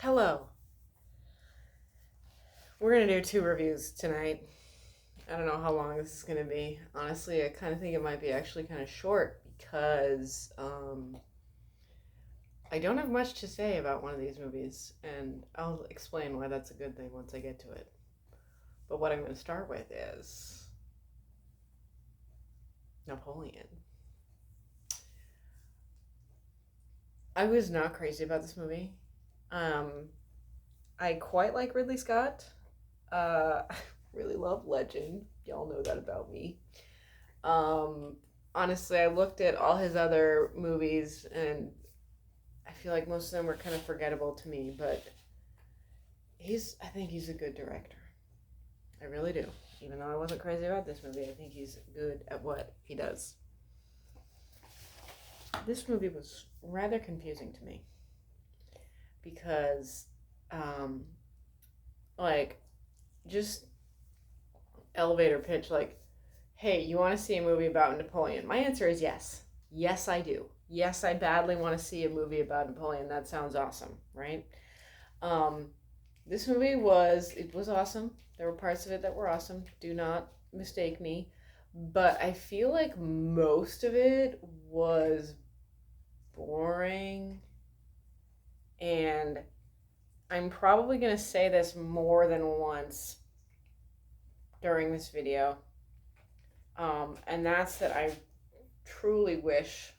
Hello. We're going to do 2 reviews tonight. I don't know how long this is going to be. Honestly, I kind of think it might be actually kind of short because I don't have much to say about one of these movies, and I'll explain why that's a good thing once I get to it. But what I'm going to start with is Napoleon. I was not crazy about this movie. I quite like Ridley Scott. I really love Legend. Y'all know that about me. Um, Honestly, I looked at all his other movies and I feel like most of them were kind of forgettable to me, but I think he's a good director. I really do. Even though I wasn't crazy about this movie, I think he's good at what he does. This movie was rather confusing to me because, um, like, just elevator pitch, like, hey, you want to see a movie about Napoleon? My answer is yes. Yes, I do. Yes, I badly want to see a movie about Napoleon. That sounds awesome, right? Um, this movie was awesome. There were parts of it that were awesome. Do not mistake me. But I feel like most of it was boring. And I'm probably going to say this more than once during this video. And that's that I truly wish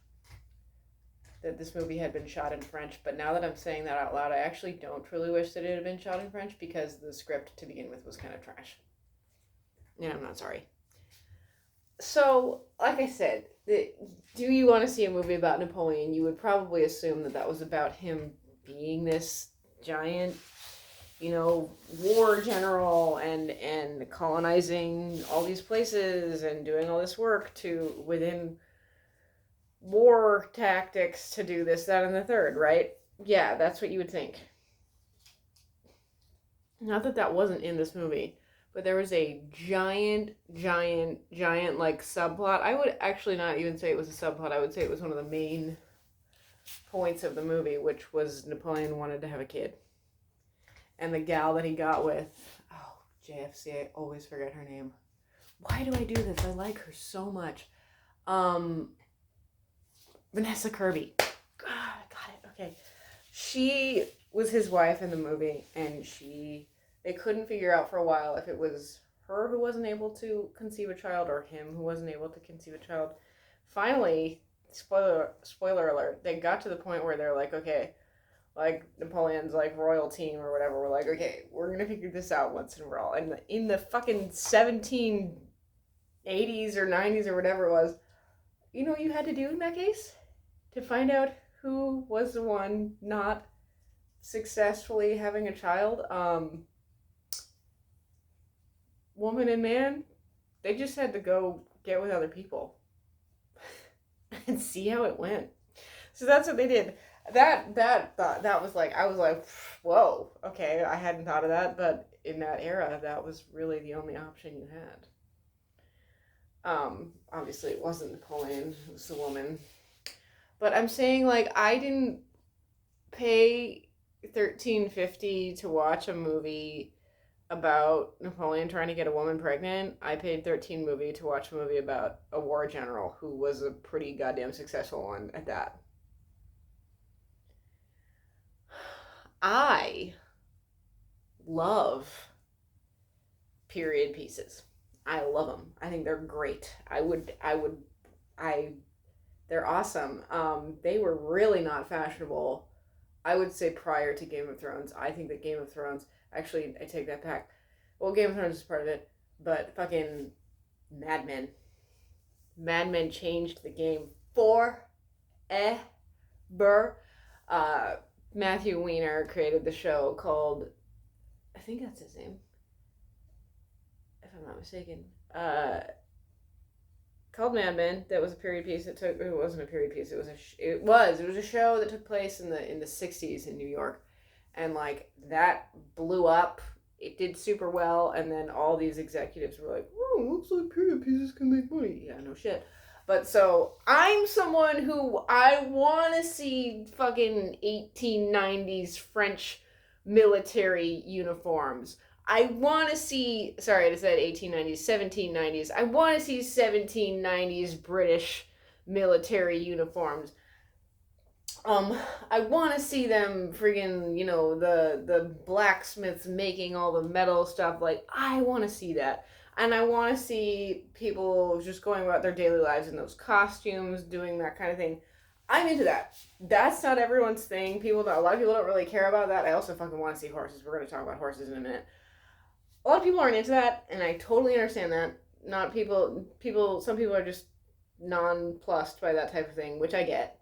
that this movie had been shot in French. But now that I'm saying that out loud, I actually don't truly wish that it had been shot in French because the script to begin with was kind of trash. And I'm not sorry. So, like I said, do you want to see a movie about Napoleon? You would probably assume that was about him being this giant, war general and colonizing all these places and doing all this work within war tactics to do this, that, and the third, right? Yeah, that's what you would think. Not that that wasn't in this movie, but there was a giant, like, subplot. I would actually not even say it was a subplot. I would say it was one of the main points of the movie, which was Napoleon wanted to have a kid. And the gal that he got with, JFC, I always forget her name. Why do I do this? I like her so much. Vanessa Kirby. God, I got it. Okay. She was his wife in the movie, and they couldn't figure out for a while if it was her who wasn't able to conceive a child or him who wasn't able to conceive a child. Finally, spoiler alert, they got to the point where they're like, okay, like Napoleon's like royal team or whatever, we're like, okay, we're gonna figure this out once and for all. And in the fucking 1780s or 90s or whatever it was, you know what you had to do in that case? To find out who was the one not successfully having a child, woman and man, they just had to go get with other people and see how it went. So that's what they did. That was like, I was like, whoa, okay, I hadn't thought of that, but in that era, that was really the only option you had. Obviously it wasn't Napoleon, it was the woman. But I'm saying, like, I didn't pay $13.50 to watch a movie about Napoleon trying to get a woman pregnant. I paid $13 to watch a movie about a war general who was a pretty goddamn successful one at that. I love period pieces. I love them. I think they're great. They're awesome. They were really not fashionable, I would say, prior to Game of Thrones. I think that Game of Thrones, actually, I take that back. Well, Game of Thrones is part of it, but fucking Mad Men. Mad Men changed the game forever. Matthew Weiner created the show called, I think that's his name, if I'm not mistaken, called Mad Men. That was a period piece. It wasn't a period piece. It was a show that took place in the 60s in New York, and like that blew up. It did super well, and then all these executives were like, "Oh, looks like period pieces can make money." Yeah, no shit. But so I'm someone who I want to see fucking 1890s French military uniforms. I want to see, sorry, I said 1890s, 1790s. I want to see 1790s British military uniforms. I want to see them friggin', the blacksmiths making all the metal stuff. Like, I want to see that. And I want to see people just going about their daily lives in those costumes, doing that kind of thing. I'm into that. That's not everyone's thing. A lot of people don't really care about that. I also fucking want to see horses. We're going to talk about horses in a minute. A lot of people aren't into that, and I totally understand that. Not some people are just nonplussed by that type of thing, which I get.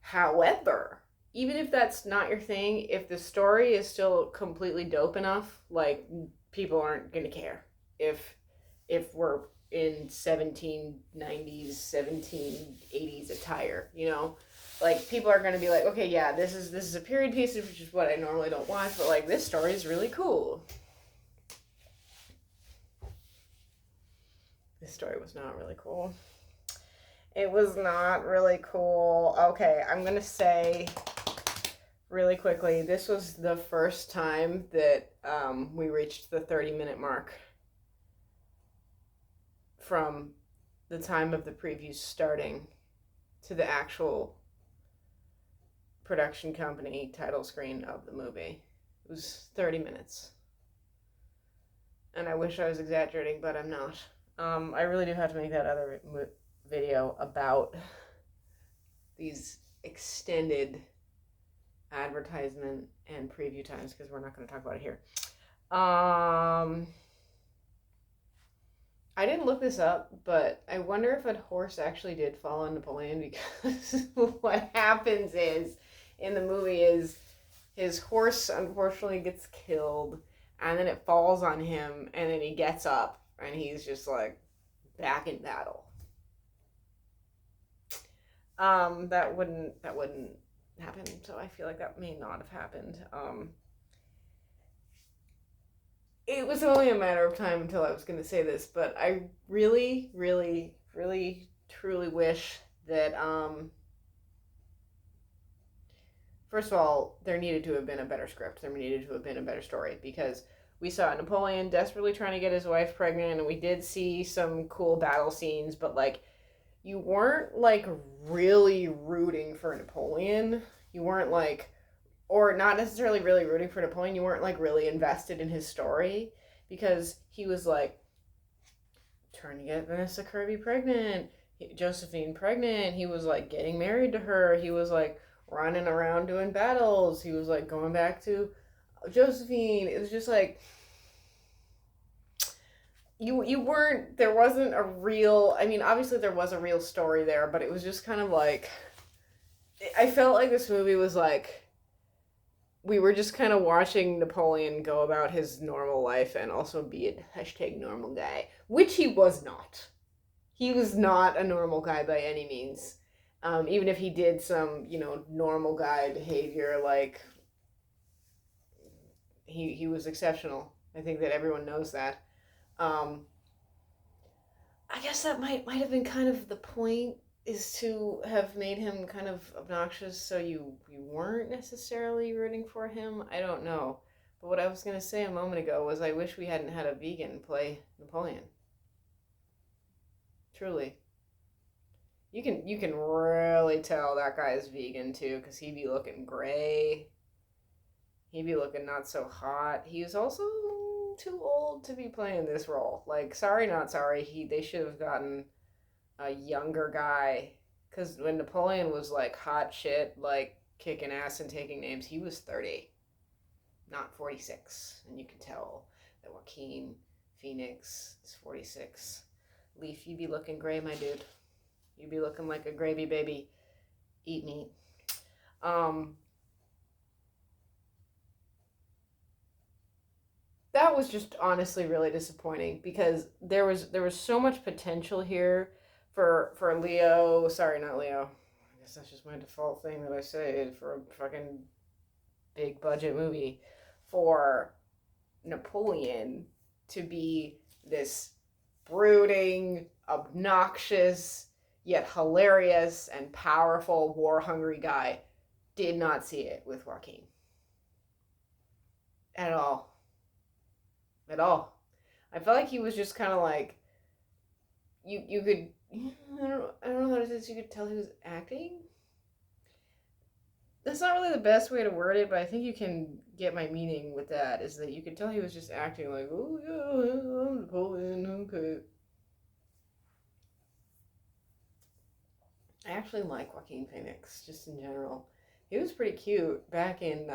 However, even if that's not your thing, if the story is still completely dope enough, like, people aren't gonna care if we're in 1790s, 1780s attire, Like, people are gonna be like, okay, yeah, this is a period piece, which is what I normally don't watch, but like, this story is really cool. This story was not really cool. It was not really cool. Okay, I'm going to say really quickly, this was the first time that we reached the 30-minute mark from the time of the previews starting to the actual production company title screen of the movie. It was 30 minutes. And I wish I was exaggerating, but I'm not. I really do have to make that other video about these extended advertisement and preview times, because we're not going to talk about it here. I didn't look this up, but I wonder if a horse actually did fall on Napoleon, because what happens is, in the movie, is his horse unfortunately gets killed, and then it falls on him, and then he gets up, and he's just like back in battle. That wouldn't happen, so I feel like that may not have happened. It was only a matter of time until I was going to say this, but I really, really, really, truly wish that, first of all, there needed to have been a better script. There needed to have been a better story, because we saw Napoleon desperately trying to get his wife pregnant, and we did see some cool battle scenes, but, like, you weren't, like, really rooting for Napoleon. You weren't, like, or not necessarily really rooting for Napoleon. You weren't, like, really invested in his story, because he was, like, trying to get Vanessa Kirby pregnant, Josephine pregnant. He was, like, getting married to her. He was, like, running around doing battles. He was, like, going back to Josephine. It was just, like, you weren't, there wasn't a real, I mean, obviously there was a real story there, but it was just kind of like, I felt like this movie was like, we were just kind of watching Napoleon go about his normal life and also be a #normal guy, which he was not. He was not a normal guy by any means. Even if he did some, normal guy behavior, like, he was exceptional. I think that everyone knows that. I guess that might have been kind of the point, is to have made him kind of obnoxious, so you weren't necessarily rooting for him. I don't know. But what I was going to say a moment ago was, I wish we hadn't had a vegan play Napoleon. Truly. You can really tell that guy is vegan too, because he'd be looking gray. He'd be looking not so hot. He was also too old to be playing this role. Like, sorry, not sorry. They should have gotten a younger guy, because when Napoleon was like hot shit, like kicking ass and taking names, he was 30, not 46, and you can tell that Joaquin Phoenix is 46. Leaf, you be looking gray, my dude. You be looking like a gravy baby. Eat meat. That was just honestly really disappointing, because there was so much potential here for Leo. Sorry, not Leo. I guess that's just my default thing that I say for a fucking big budget movie. For Napoleon to be this brooding, obnoxious, yet hilarious and powerful, war-hungry guy. Did not see it with Joaquin. at all. At all. I felt like he was just kind of like, you could, I don't know how to say this, you could tell he was acting. That's not really the best way to word it, but I think you can get my meaning with that, is that you could tell he was just acting like, oh yeah, I'm Napoleon, okay. I actually like Joaquin Phoenix, just in general. He was pretty cute back in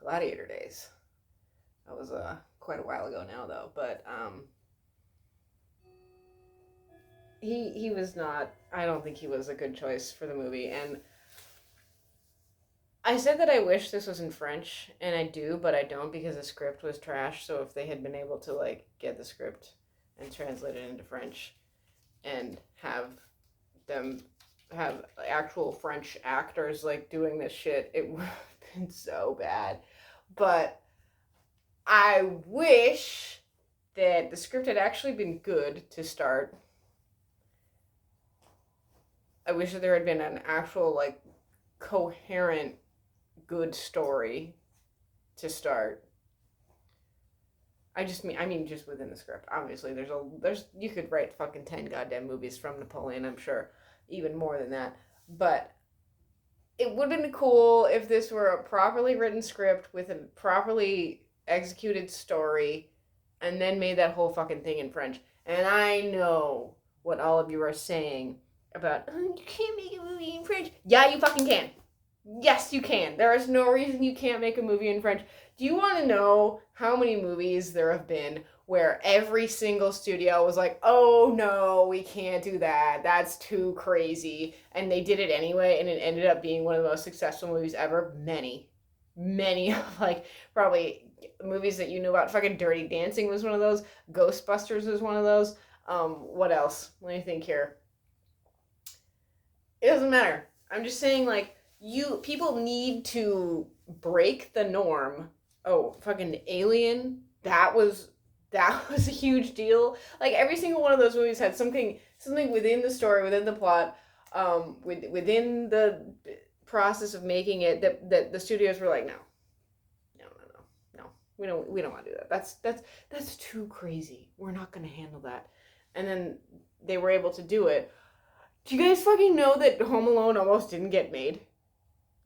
Gladiator days. That was quite a while ago now, though. But he was not. I don't think he was a good choice for the movie. And I said that I wish this was in French, and I do, but I don't because the script was trash. So if they had been able to like get the script and translate it into French and have them have actual French actors like doing this shit, it would have been so bad. But I wish that the script had actually been good to start. I wish that there had been an actual like coherent good story to start. I mean just within the script. Obviously there's you could write fucking 10 goddamn movies from Napoleon, I'm sure. Even more than that. But it would have been cool if this were a properly written script with a properly executed story and then made that whole fucking thing in French. And I know what all of you are saying about, oh, you can't make a movie in French. Yeah, you fucking can. Yes, you can. There is no reason you can't make a movie in French. Do you want to know how many movies there have been where every single studio was like, oh no, we can't do that. That's too crazy. And they did it anyway, and it ended up being one of the most successful movies ever? Many. Many, like, probably movies that you knew about. Fucking Dirty Dancing was one of those. Ghostbusters was one of those. What else? Let me think here. It doesn't matter. I'm just saying, like, people need to break the norm. Oh, fucking Alien. That was a huge deal. Like every single one of those movies had something within the story, within the plot, within the process of making it that the studios were like, no, no, no, no, no. We don't want to do that. That's too crazy. We're not gonna handle that. And then they were able to do it. Do you guys fucking know that Home Alone almost didn't get made?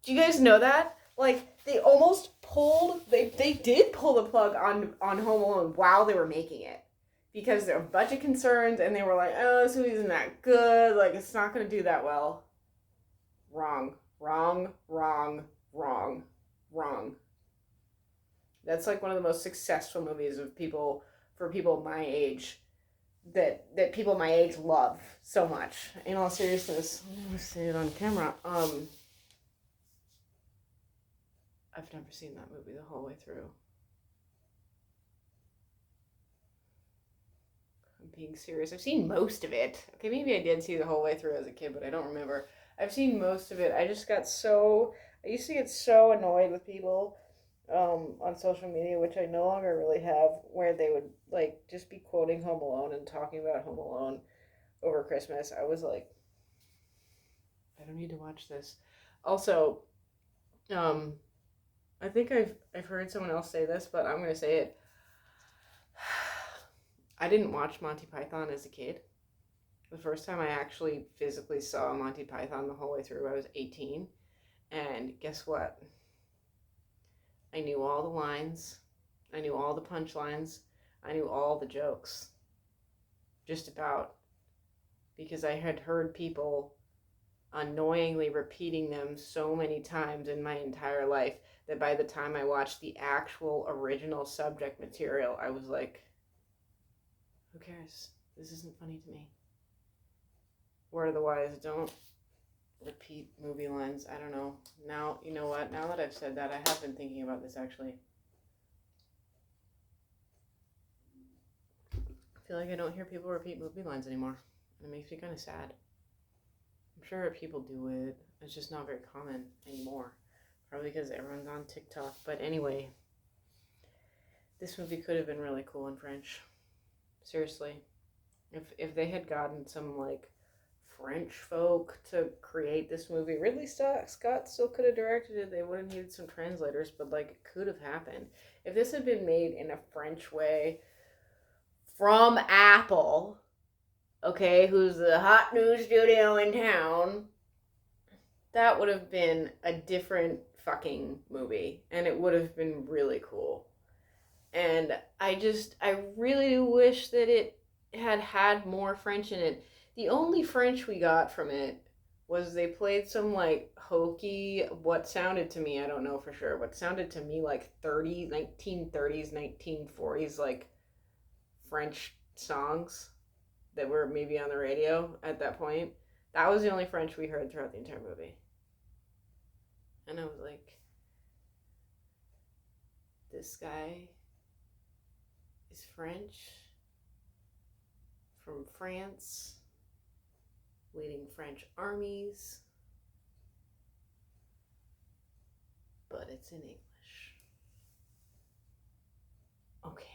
Do you guys know that? Like, they did pull the plug on Home Alone while they were making it. Because there were budget concerns, and they were like, oh, this movie isn't that good, like, it's not going to do that well. Wrong. Wrong, wrong, wrong, wrong. That's like one of the most successful movies for people my age, that people my age love so much. In all seriousness, I'm going to say it on camera. I've never seen that movie the whole way through. I'm being serious. I've seen most of it. Okay, maybe I did see the whole way through as a kid, but I don't remember. I've seen most of it. I used to get so annoyed with people on social media, which I no longer really have, where they would like just be quoting Home Alone and talking about Home Alone over Christmas. I was like, I don't need to watch this. Also, um, I think I've heard someone else say this, but I'm gonna say it. I didn't watch Monty Python as a kid. The first time I actually physically saw Monty Python the whole way through, I was 18. And guess what? I knew all the lines. I knew all the punchlines. I knew all the jokes. Just about. Because I had heard people annoyingly repeating them so many times in my entire life that by the time I watched the actual original subject material, I was like, who cares? This isn't funny to me. Word of the wise, don't repeat movie lines. I don't know. Now, you know what? Now that I've said that, I have been thinking about this actually. I feel like I don't hear people repeat movie lines anymore. And it makes me kind of sad. I'm sure people do it. It's just not very common anymore. Probably because everyone's on TikTok. But anyway, this movie could have been really cool in French. Seriously. If they had gotten some, like, French folk to create this movie. Ridley Scott still could have directed it. They would have needed some translators, but like it could have happened. If this had been made in a French way from Apple, okay, who's the hot new studio in town, that would have been a different fucking movie. And it would have been really cool. And I really do wish that it had more French in it. The only French we got from it was they played some like hokey, what sounded to me, I don't know for sure, what sounded to me like 1930s, 1940s, like French songs that were maybe on the radio at that point. That was the only French we heard throughout the entire movie. And I was like, this guy is French, from France, leading French armies, but it's in English. Okay.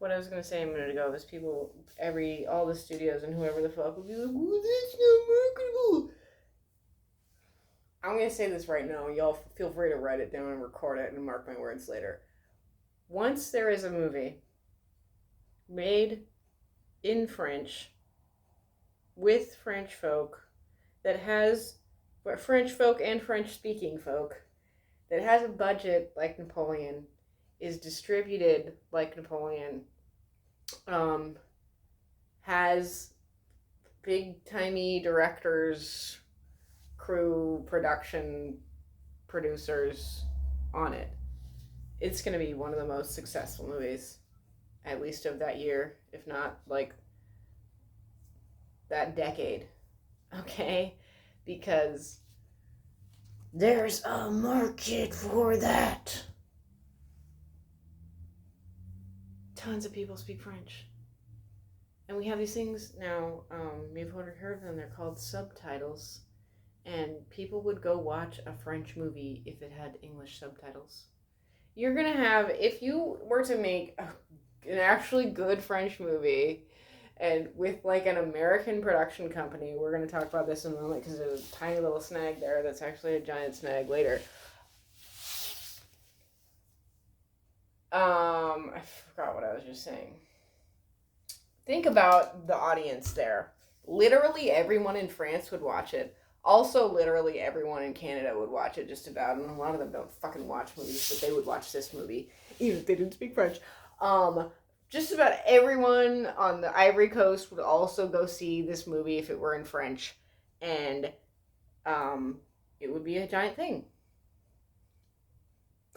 What I was going to say a minute ago was people, all the studios and whoever the fuck would be like, well, that's not marketable. I'm going to say this right now. Y'all feel free to write it down and record it and mark my words later. Once there is a movie made in French with French folk that has French folk and French speaking folk that has a budget like Napoleon, is distributed like Napoleon, has big timey directors, crew, production, producers on it, it's going to be one of the most successful movies, at least of that year, if not like that decade. Okay? Because there's a market for that. Tons of people speak French. And we have these things now, you've heard of them, they're called subtitles. And people would go watch a French movie if it had English subtitles. You're going to have, if you were to make an actually good French movie, and with like an American production company, we're going to talk about this in a moment because there's a tiny little snag there that's actually a giant snag later. I forgot what I was just saying. Think about the audience there. Literally everyone in France would watch it. Also, literally everyone in Canada would watch it, just about. And a lot of them don't fucking watch movies, but they would watch this movie, even if they didn't speak French. Just about everyone on the Ivory Coast would also go see this movie if it were in French. And it would be a giant thing.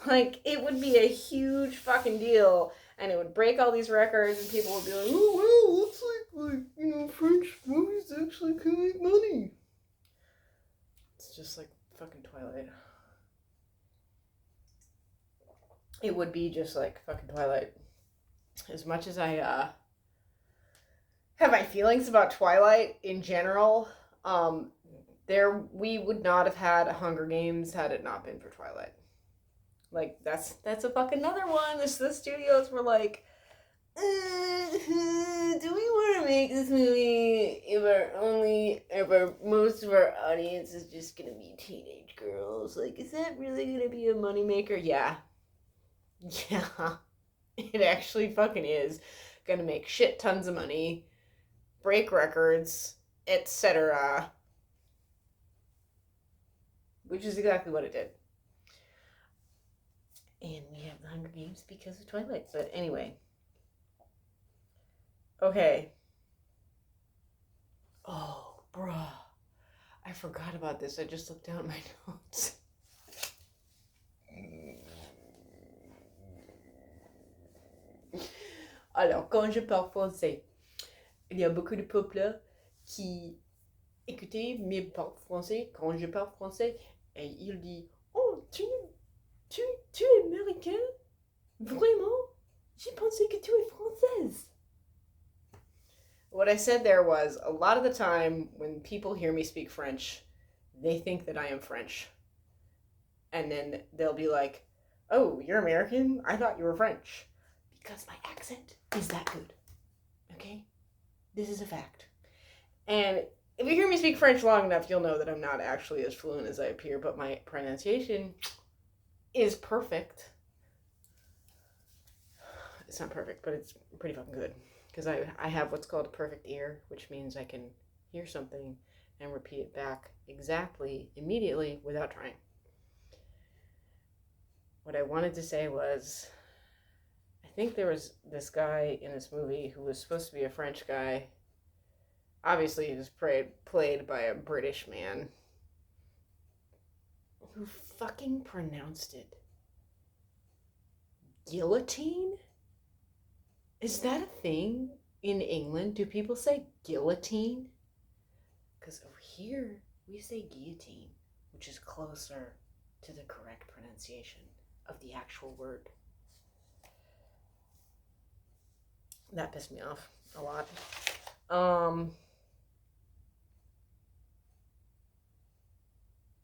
Like, it would be a huge fucking deal. And it would break all these records, and people would be like, oh, well, looks like, French movies actually can make money. It's just like fucking Twilight. It would be just like fucking Twilight. As much as I have my feelings about Twilight in general, we would not have had a Hunger Games had it not been for Twilight. Like, that's a fucking another one. The studios were like, do we want to make this movie if most of our audience is just gonna be teenage girls? Like, is that really gonna be a moneymaker? Yeah, it actually fucking is gonna make shit tons of money, break records, etc. Which is exactly what it did. And we have the Hunger Games because of Twilight. But anyway. Okay. Oh, bruh. I forgot about this. I just looked down at my notes. Alors, quand je parle français, il y a beaucoup de peuples qui écoutez mes parles français. Quand je parle français, et il dit, oh, tu es américain? Vraiment? J'ai pensé que tu es française. What I said there was, a lot of the time when people hear me speak French, they think that I am French. And then they'll be like, oh, you're American? I thought you were French. Because my accent is that good. Okay? This is a fact. And if you hear me speak French long enough, you'll know that I'm not actually as fluent as I appear, but my pronunciation is perfect. It's not perfect, but it's pretty fucking good. Because I have what's called a perfect ear, which means I can hear something and repeat it back exactly, immediately, without trying. What I wanted to say was, I think there was this guy in this movie who was supposed to be a French guy. Obviously, he was played by a British man who fucking pronounced it guillotine? Is that a thing in England? Do people say guillotine? Because over here, we say guillotine, which is closer to the correct pronunciation of the actual word. That pissed me off a lot.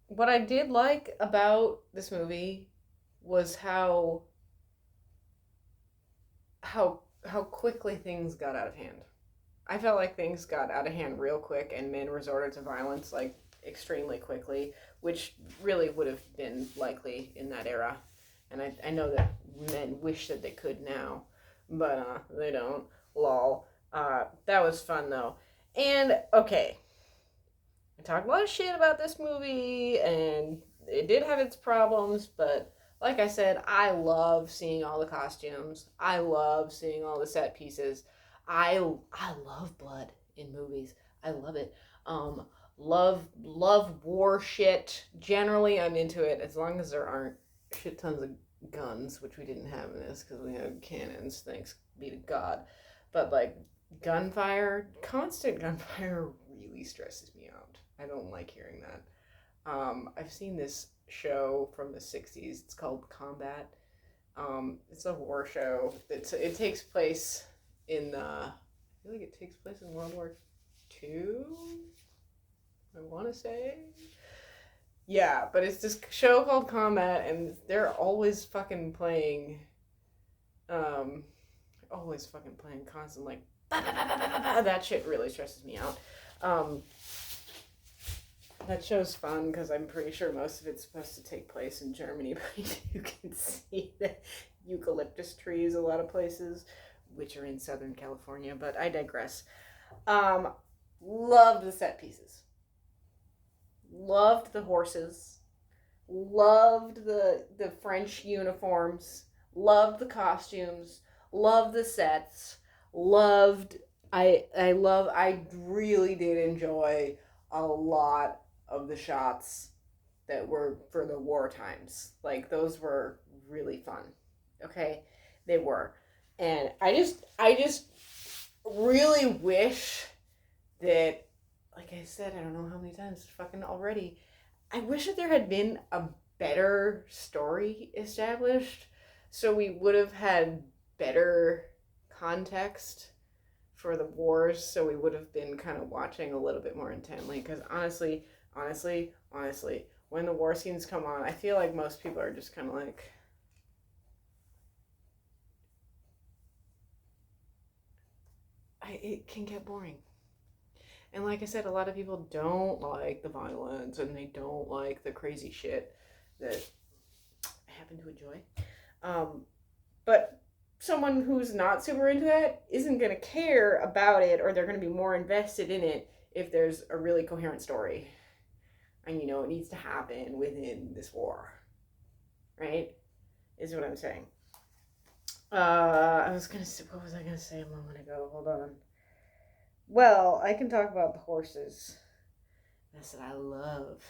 What I did like about this movie was how quickly things got out of hand. I felt like things got out of hand real quick and men resorted to violence like extremely quickly, which really would have been likely in that era. And I know that men wish that they could now, but they don't. Lol. That was fun though. And okay, I talked a lot of shit about this movie, and it did have its problems, but like I said, I love seeing all the costumes. I love seeing all the set pieces. I love blood in movies. I love it. Love war shit. Generally, I'm into it as long as there aren't shit tons of guns, which we didn't have in this because we had cannons. Thanks be to God. But like gunfire, constant gunfire really stresses me out. I don't like hearing that. I've seen this show from the 60s. It's called Combat. It's a war show. It takes place in I feel like it takes place in World War II. I want to say. Yeah, but it's this show called Combat, and they're always fucking playing. Always fucking playing constant like. Bah, bah, bah, bah, bah, bah. That shit really stresses me out. That show's fun because I'm pretty sure most of it's supposed to take place in Germany, but you can see the eucalyptus trees a lot of places, which are in Southern California, but I digress. Loved the set pieces. Loved the horses. Loved the French uniforms. Loved the costumes. Loved the sets. I really did enjoy a lot of the shots that were for the war times. Like those were really fun. Okay? They were. And I just really wish that, like I said, I don't know how many times fucking already, I wish that there had been a better story established so we would have had better context for the wars, so we would have been kind of watching a little bit more intently. Because honestly, when the war scenes come on, I feel like most people are just kind of like, it can get boring. And like I said, a lot of people don't like the violence and they don't like the crazy shit that I happen to enjoy. But someone who's not super into that isn't going to care about it, or they're going to be more invested in it if there's a really coherent story. And it needs to happen within this war. Right? Is what I'm saying. What was I gonna say a moment ago? Hold on. Well, I can talk about the horses. I said I love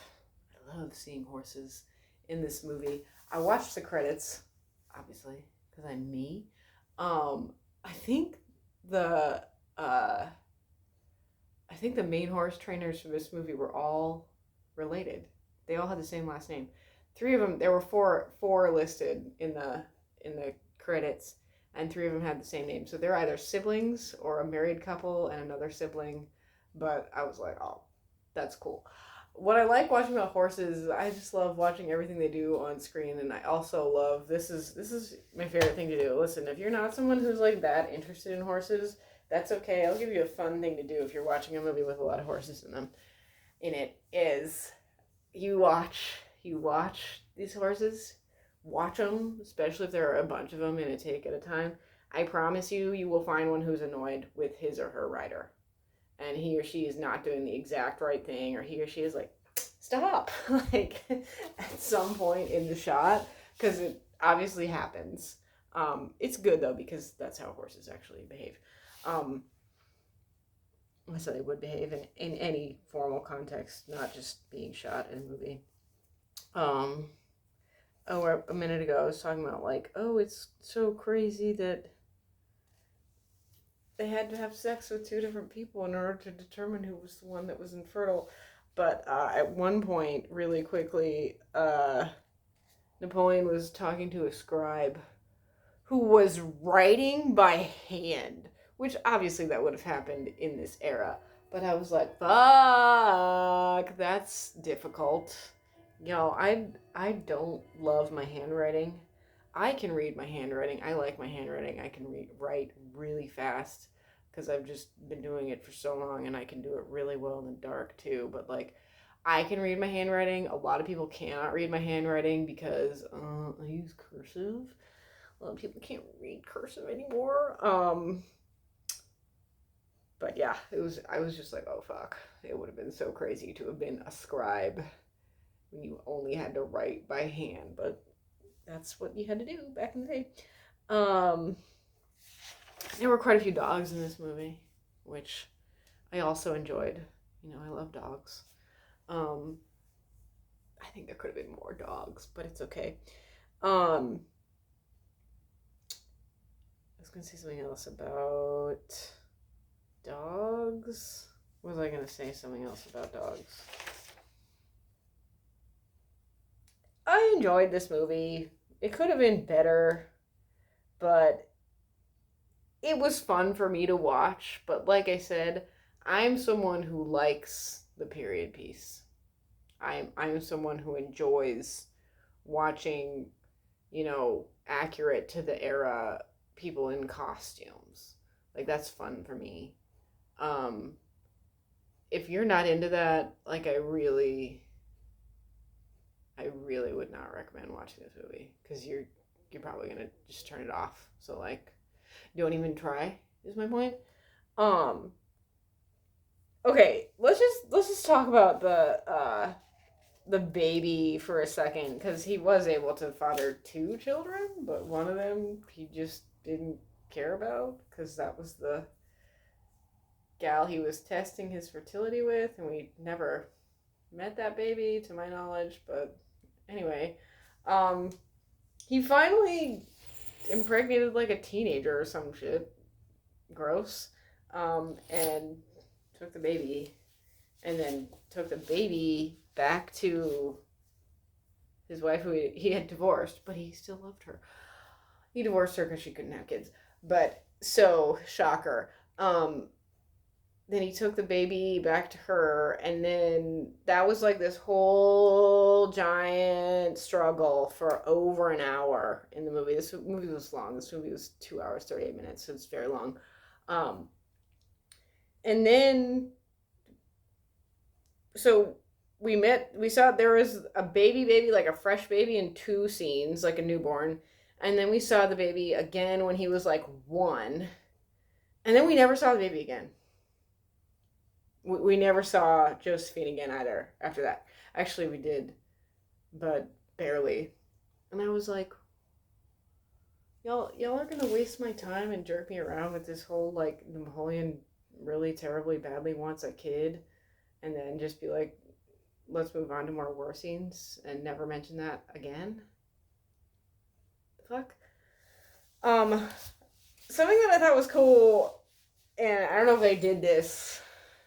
seeing horses in this movie. I watched the credits, obviously, because I'm me. I think the main horse trainers for this movie were all related. They all had the same last name. 3 of them. There were four listed in the credits, and 3 of them had the same name. So they're either siblings or a married couple and another sibling. But I was like, oh, that's cool. What I like watching about horses, I just love watching everything they do on screen, and I also love this is my favorite thing to do. Listen, if you're not someone who's like that interested in horses, That's okay. I'll give you a fun thing to do if you're watching a movie with a lot of horses in them. In it is you watch these horses, watch them, especially if there are a bunch of them in a take at a time. I promise you, you will find one who's annoyed with his or her rider, and he or she is not doing the exact right thing, or he or she is like, stop, like at some point in the shot, because it obviously happens. It's good though because that's how horses actually behave. Um, that's how they would behave in any formal context, not just being shot in a movie. Um, a minute ago I was talking about like, oh, it's so crazy that they had to have sex with two different people in order to determine who was the one that was infertile. But at one point, really quickly, Napoleon was talking to a scribe who was writing by hand, which obviously that would have happened in this era. But I was like, fuck, that's difficult. I don't love my handwriting. I can read my handwriting. I like my handwriting. I can write really fast because I've just been doing it for so long and I can do it really well in the dark too. But like, I can read my handwriting. A lot of people cannot read my handwriting because I use cursive. A lot of people can't read cursive anymore. But yeah, it was. I was just like, oh fuck, it would have been so crazy to have been a scribe when you only had to write by hand. But that's what you had to do back in the day. Um, there were quite a few dogs in this movie, which I also enjoyed. I love dogs. Um, I think there could have been more dogs, but it's okay. Um, I was gonna say something else about dogs. What was I gonna say? Something else about dogs. I enjoyed this movie. It could have been better, but it was fun for me to watch. But like I said, I'm someone who likes the period piece. I'm someone who enjoys watching, accurate to the era people in costumes. Like that's fun for me. Um, if you're not into that, like I really would not recommend watching this movie because you're probably gonna just turn it off. So like, don't even try. Is my point. Um. Okay, let's just talk about the baby for a second because he was able to father two children, but one of them he just didn't care about because that was the gal he was testing his fertility with, and we never met that baby to my knowledge. But anyway, um, he finally impregnated like a teenager or some shit. Gross. And took the baby, and then took the baby back to his wife, who he had divorced, but he still loved her. He divorced her because she couldn't have kids. But so shocker. Then he took the baby back to her, and then that was like this whole giant struggle for over an hour in the movie. This movie was long. This movie was 2 hours 38 minutes, so it's very long. Um, and then so we saw there was a baby, like a fresh baby in two scenes, like a newborn, and then we saw the baby again when he was like one, and then we never saw the baby again. We never saw Josephine again either after that. Actually, we did, but barely. And I was like, y'all are gonna waste my time and jerk me around with this whole like Napoleon really terribly badly wants a kid, and then just be like, let's move on to more war scenes and never mention that again. The fuck. Something that I thought was cool, and I don't know if they did this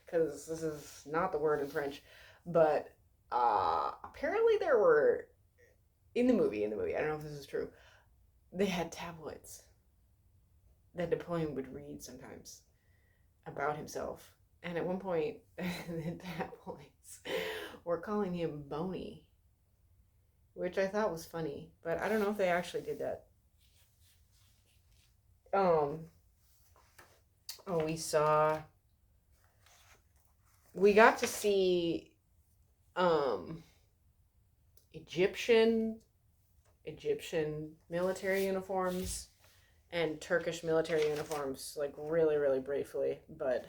because this is not the word in French, but apparently there were in the movie. I don't know if this is true. They had tabloids that Napoleon would read sometimes about himself, and at one point, the tabloids were calling him Boney, which I thought was funny, but I don't know if they actually did that. Oh, we got to see um Egyptian military uniforms and Turkish military uniforms, like really, really briefly. But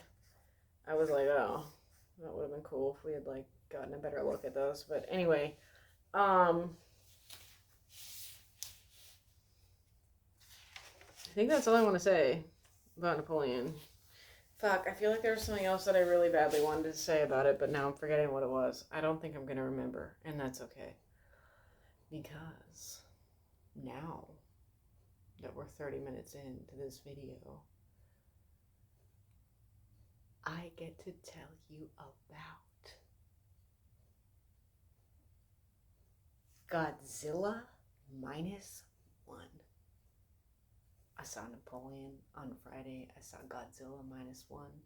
I was like, oh, that would have been cool if we had like gotten a better look at those. But anyway, I think that's all I want to say about Napoleon. Fuck, I feel like there was something else that I really badly wanted to say about it, but now I'm forgetting what it was. I don't think I'm gonna remember, and that's okay. Because now that we're 30 minutes into this video, I get to tell you about Godzilla -1. I saw Napoleon on Friday. I saw Godzilla -1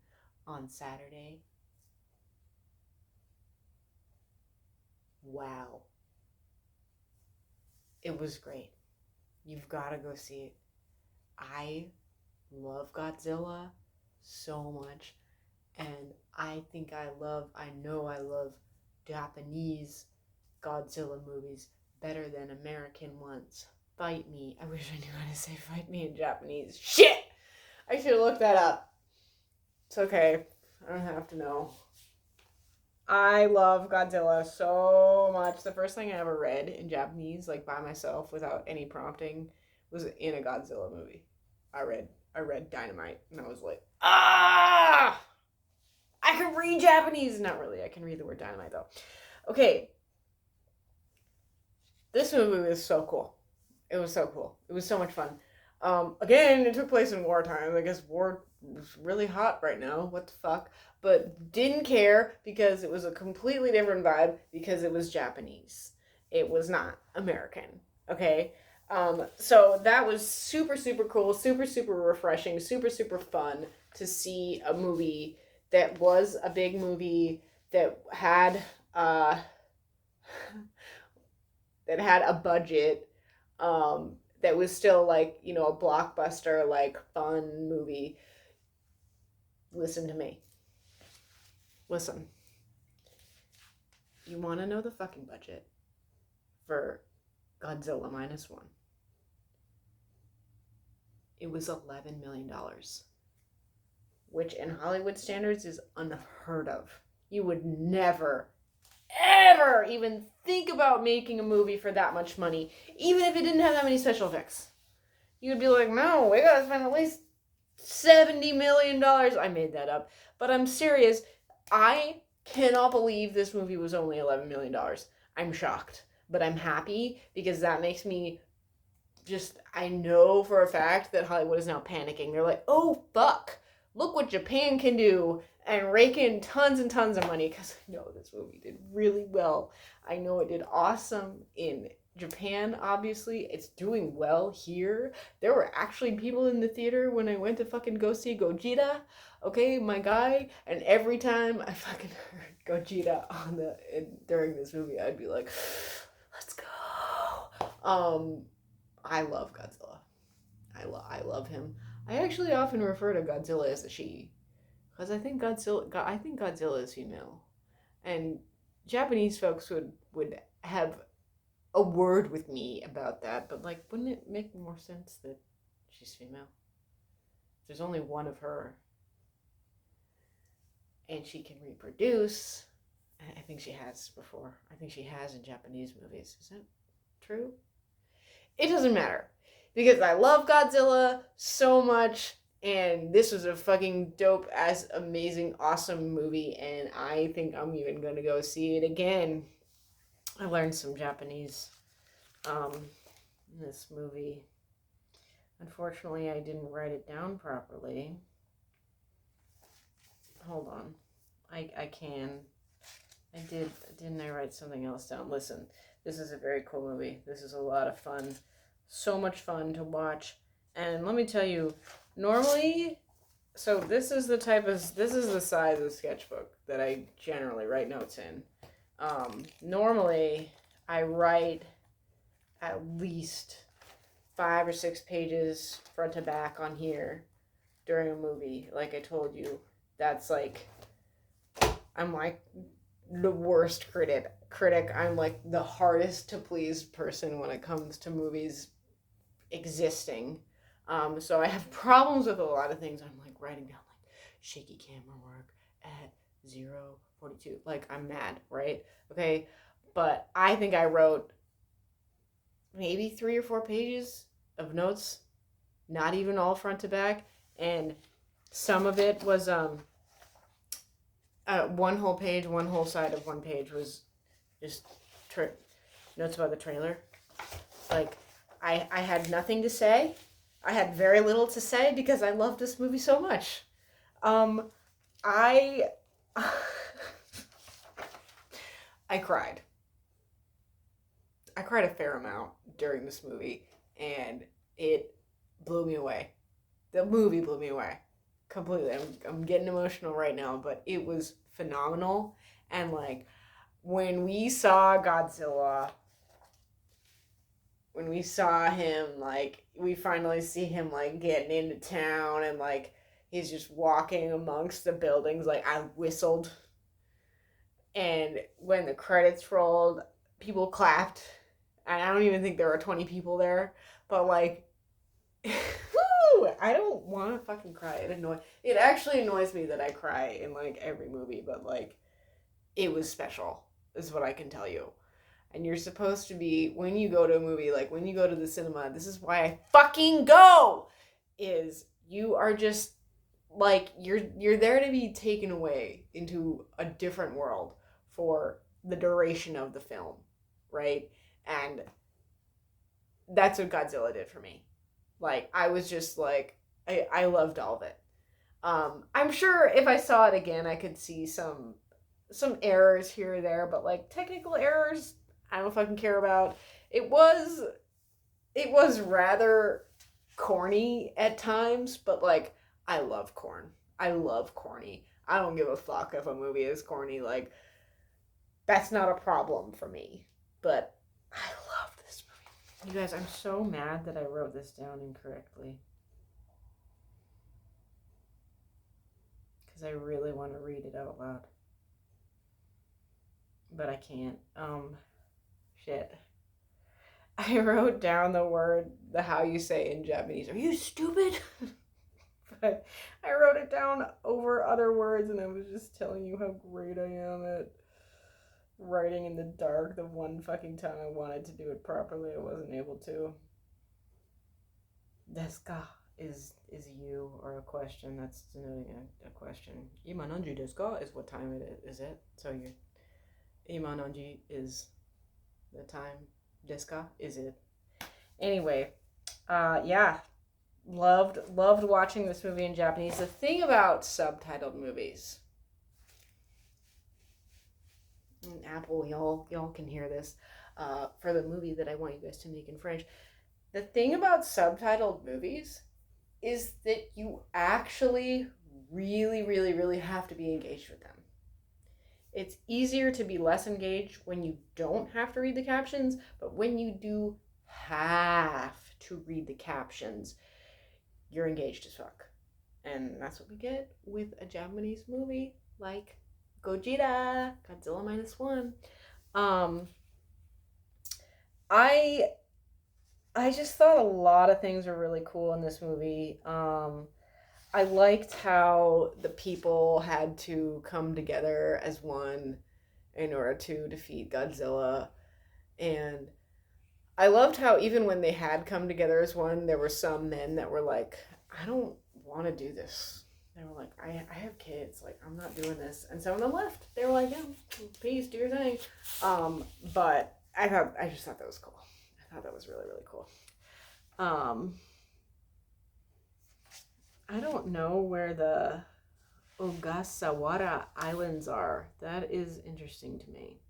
on Saturday. Wow. It was great. You've got to go see it. I love Godzilla so much. And I know I love Japanese Godzilla movies better than American ones. Fight me. I wish I knew how to say fight me in Japanese. Shit! I should have looked that up. It's okay. I don't have to know. I love Godzilla so much. The first thing I ever read in Japanese, like by myself without any prompting, was in a Godzilla movie. I read Dynamite, and I was like, ah! I can read Japanese. Not really. I can read the word dynamite though. Okay. This movie was so cool. It was so cool. It was so much fun. Again, it took place in wartime. I guess war was really hot right now. What the fuck? But didn't care because it was a completely different vibe because it was Japanese. It was not American. Okay? So that was super, super cool, super, super refreshing, super, super fun to see a movie that was a big movie that had a budget, that was still like, you know, a blockbuster, like fun movie. Listen to me. Listen. You want to know the fucking budget for Godzilla -1? It was $11 million, which in Hollywood standards is unheard of. You would never, ever even think about making a movie for that much money, even if it didn't have that many special effects. You'd be like, no, we gotta spend at least $70 million. I made that up, but I'm serious. I cannot believe this movie was only $11 million. I'm shocked, but I'm happy because that makes me I know for a fact that Hollywood is now panicking. They're like, oh, fuck, look what Japan can do, and rake in tons and tons of money, because I know this movie did really well. I know it did awesome in Japan, obviously. It's doing well here. There were actually people in the theater when I went to fucking go see Gojira, okay, my guy, and every time I fucking heard Gojira during this movie, I'd be like, let's go. I love Godzilla. I love him. I actually often refer to Godzilla as a she, because I think Godzilla is female, and Japanese folks would have a word with me about that. But like, wouldn't it make more sense that she's female? There's only one of her, and she can reproduce. I think she has before. I think she has in Japanese movies. Is that true? It doesn't matter, because I love Godzilla so much, and this was a fucking dope ass, amazing, awesome movie, and I think I'm even gonna go see it again. I learned some Japanese in this movie. Unfortunately, I didn't write it down properly. Hold on. I can. Didn't I write something else down? Listen, this is a very cool movie. This is a lot of fun. So much fun to watch. And let me tell you, normally, so this is the size of sketchbook that I generally write notes in. Normally, I write at least 5 or 6 pages front to back on here. during a movie. Like I told you, that's like, I'm like the worst critic. I'm like the hardest to please person when it comes to movies existing. So I have problems with a lot of things. I'm like writing down like shaky camera work at 0:42. Like I'm mad, right? Okay. But I think I wrote maybe 3 or 4 pages of notes, not even all front to back. And some of it was one whole page, one whole side of one page was just notes about the trailer. Like I had nothing to say. I had very little to say because I love this movie so much. I I cried. I cried a fair amount during this movie, and it blew me away. The movie blew me away completely. I'm getting emotional right now, but it was phenomenal. And like when we saw Godzilla, when we saw him, like we finally see him like getting into town, and like he's just walking amongst the buildings, like I whistled. And when the credits rolled, people clapped. And I don't even think there were 20 people there, but like whoo, I don't want to fucking cry. It actually annoys me that I cry in like every movie, but like it was special is what I can tell you. And you're supposed to be, when you go to a movie, like when you go to the cinema, this is why I fucking go, is you are just like you're there to be taken away into a different world for the duration of the film, right? And that's what Godzilla did for me. Like I was just like I loved all of it. I'm sure if I saw it again, I could see some errors here or there, but like technical errors, I don't fucking care about. It was rather corny at times, but like I love corn. I love corny. I don't give a fuck if a movie is corny. Like that's not a problem for me. But I love this movie. You guys, I'm so mad that I wrote this down incorrectly. Because I really want to read it out loud. But I can't. Shit. I wrote down the how you say in Japanese. Are you stupid? But I wrote it down over other words, and I was just telling you how great I am at writing in the dark. The one fucking time I wanted to do it properly, I wasn't able to. Deska is you, or a question. That's denoting a question. Ima nanji desu ka is what time it is. So you Ima nanji is the time. Deska is it. Anyway, yeah. Loved watching this movie in Japanese. The thing about subtitled movies, Apple, y'all can hear this, for the movie that I want you guys to make in French. The thing about subtitled movies is that you actually really, really, really have to be engaged with them. It's easier to be less engaged when you don't have to read the captions, but when you do have to read the captions, you're engaged as fuck. And that's what we get with a Japanese movie like Godzilla -1. I just thought a lot of things were really cool in this movie. I liked how the people had to come together as one in order to defeat Godzilla. And I loved how even when they had come together as one, there were some men that were like, I don't want to do this. They were like, I have kids. Like, I'm not doing this. And some of them left. They were like, yeah, peace, do your thing. But I just thought that was cool. I thought that was really, really cool. I don't know where the Ogasawara Islands are. That is interesting to me.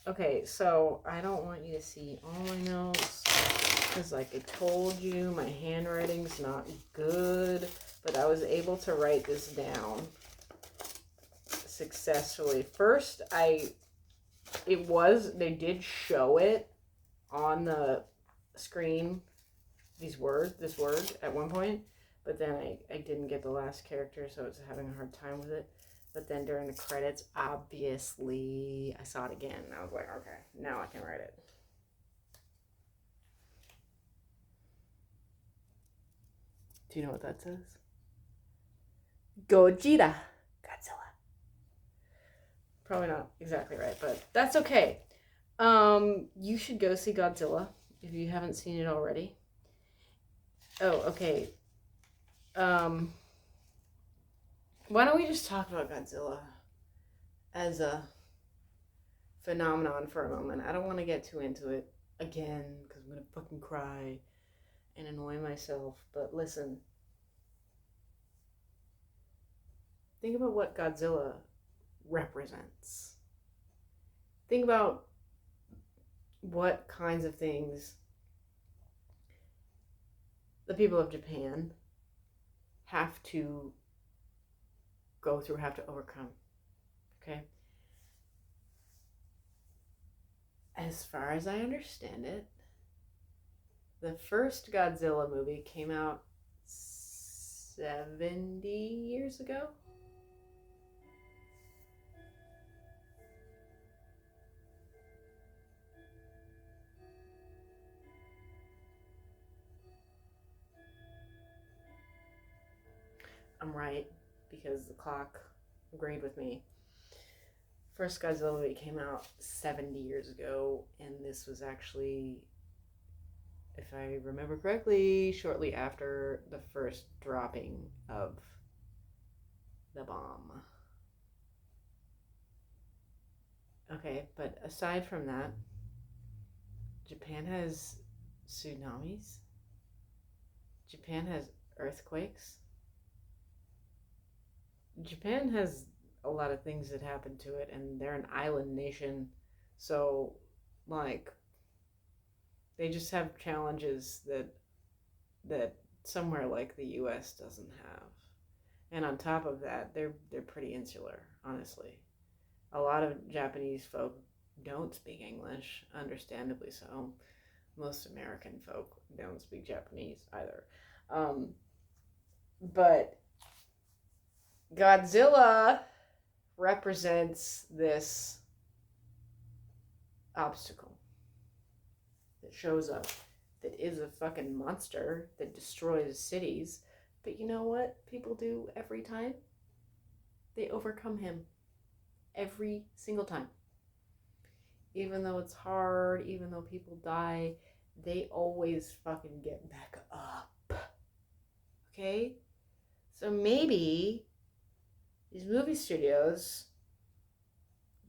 Okay, so I don't want you to see all my notes because, like I told you, my handwriting's not good, but I was able to write this down successfully. First, they did show it on the screen, this word at one point, But then I didn't get the last character, so I was having a hard time with it. But then during the credits, obviously, I saw it again. And I was like, okay, now I can write it. Do you know what that says? Godzilla. Godzilla. Probably not exactly right, but that's okay. You should go see Godzilla if you haven't seen it already. Oh, okay. Why don't we just talk about Godzilla as a phenomenon for a moment? I don't want to get too into it again because I'm going to fucking cry and annoy myself. But listen, think about what Godzilla represents. Think about what kinds of things the people of Japan have to go through, have to overcome. Okay? As far as I understand it, the first Godzilla movie came out 70 years ago. I'm right, because the clock agreed with me. First Godzilla movie came out 70 years ago, and this was actually, if I remember correctly, shortly after the first dropping of the bomb. Okay, but aside from that, Japan has tsunamis. Japan has earthquakes. Japan has a lot of things that happen to it, and they're an island nation, so like they just have challenges that somewhere like the US doesn't have. And on top of that, they're pretty insular, honestly. A lot of Japanese folk don't speak English, understandably so. Most American folk don't speak Japanese either. But Godzilla represents this obstacle that shows up, that is a fucking monster that destroys cities. But you know what people do every time? They overcome him. Every single time. Even though it's hard, even though people die, they always fucking get back up. Okay? So maybe these movie studios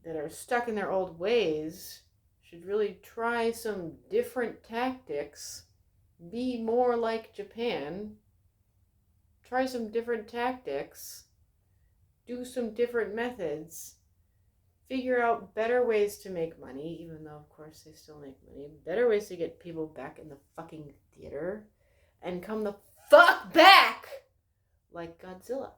that are stuck in their old ways should really try some different tactics, be more like Japan, try some different tactics, do some different methods, figure out better ways to make money, even though, of course, they still make money, better ways to get people back in the fucking theater, and come the fuck back like Godzilla.